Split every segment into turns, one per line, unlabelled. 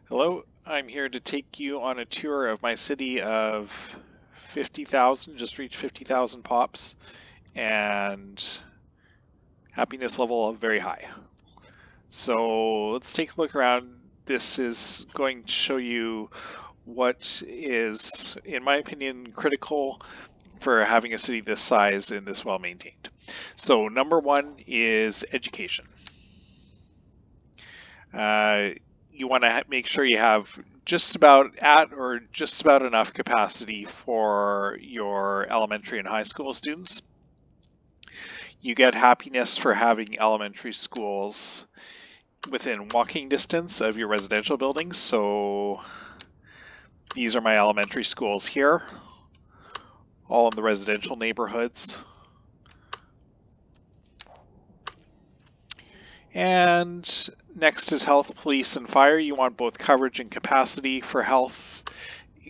Hello, I'm here to take you on a tour of my city of 50,000, just reached 50,000 pops, and happiness level very high. So let's take a look around. This is going to show you what is, in my opinion, critical for having a city this size and this well maintained. So number one is education. Uh, you want to make sure you have just about at or just about enough capacity for your elementary and high school students. You get happiness for having elementary schools within walking distance of your residential buildings. So these are my elementary schools here, all in the residential neighborhoods. And next is health, police, and fire. You want both coverage and capacity for health.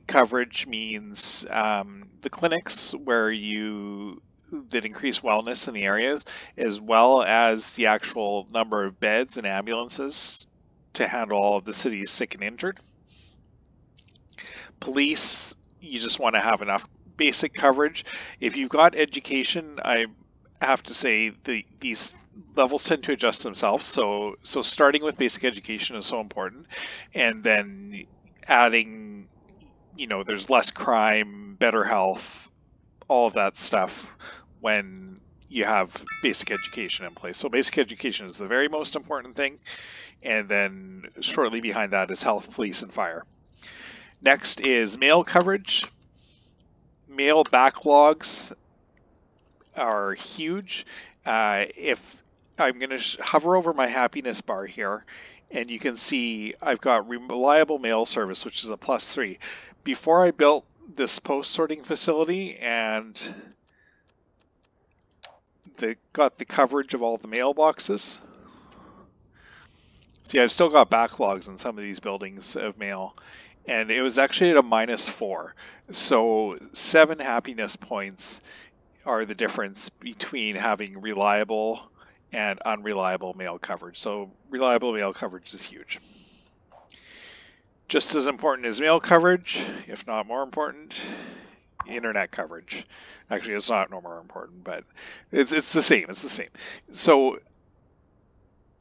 Coverage means the clinics that increase wellness in the areas, as well as the actual number of beds and ambulances to handle all of the city's sick and injured. Police, you just want to have enough basic coverage. If you've got education, I have to say these levels tend to adjust themselves. So starting with basic education is so important, and then adding, there's less crime, better health, all of that stuff when you have basic education in place. So basic education is the very most important thing, and then shortly behind that is health, police, and fire. Next is mail coverage. Mail backlogs are huge. If I'm going to hover over my happiness bar here, and you can see I've got reliable mail service, which is a +3. Before I built this post sorting facility and got the coverage of all the mailboxes, see, I've still got backlogs in some of these buildings of mail, and it was actually at a -4. So 7 happiness points are the difference between having reliable and unreliable mail coverage. So reliable mail coverage is huge. Just as important as mail coverage, if not more important, internet coverage. Actually, it's not no more important, but it's the same. It's the same. So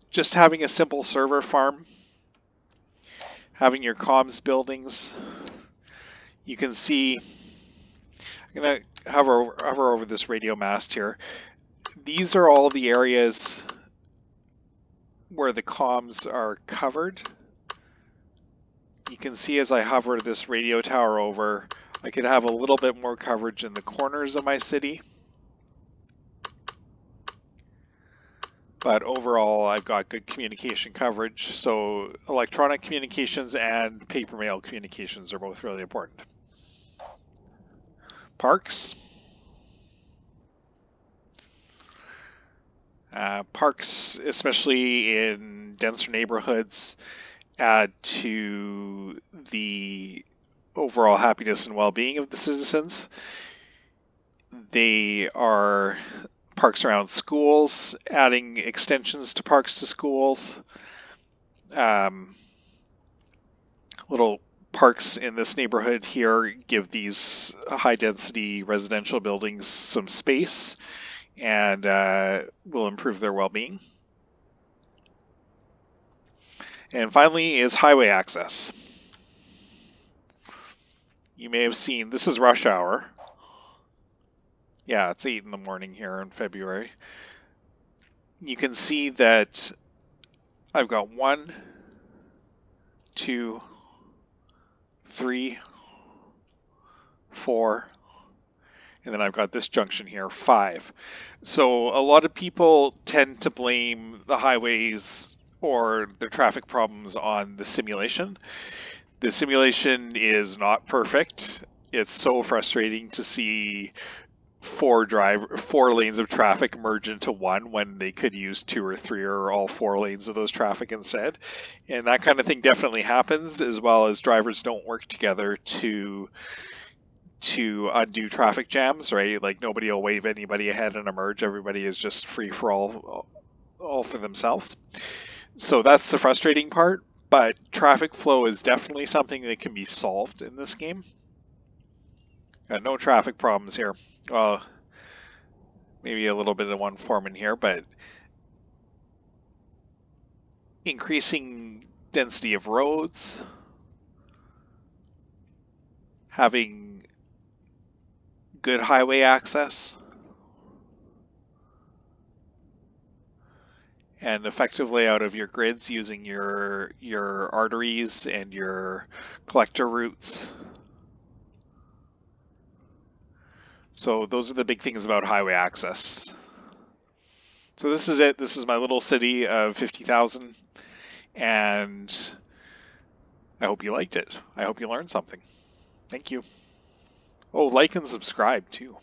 just having a simple server farm, having your comms buildings, you can see. I'm gonna hover over this radio mast here. These are all the areas where the comms are covered. You can see as I hover this radio tower over, I could have a little bit more coverage in the corners of my city. But overall, I've got good communication coverage. So electronic communications and paper mail communications are both really important. Parks. Parks, especially in denser neighborhoods, add to the overall happiness and well-being of the citizens. They are parks around schools, adding extensions to parks to schools. Little parks in this neighborhood here give these high-density residential buildings some space and will improve their well-being. And finally is highway access. You may have seen, this is rush hour. Yeah, it's 8 in the morning here in February. You can see that I've got 1, 2, 3, 4, and then I've got this junction here, 5. So a lot of people tend to blame the highways or the traffic problems on the simulation. The simulation is not perfect. It's so frustrating to see 4 lanes of traffic merge into one when they could use 2 or 3 or all 4 lanes of those traffic instead. And that kind of thing definitely happens, as well as drivers don't work together to undo traffic jams, right? Like nobody will wave anybody ahead in a merge. Everybody is just free for all for themselves. So that's the frustrating part. but traffic flow is definitely something that can be solved in this game. Got no traffic problems here. Well, maybe a little bit of one form in here, but increasing density of roads, having good highway access, and effective layout of your grids using your arteries and your collector routes. So those are the big things about highway access. So this is it. This is my little city of 50,000, and I hope you liked it. I hope you learned something. Thank you. Oh, like and subscribe too.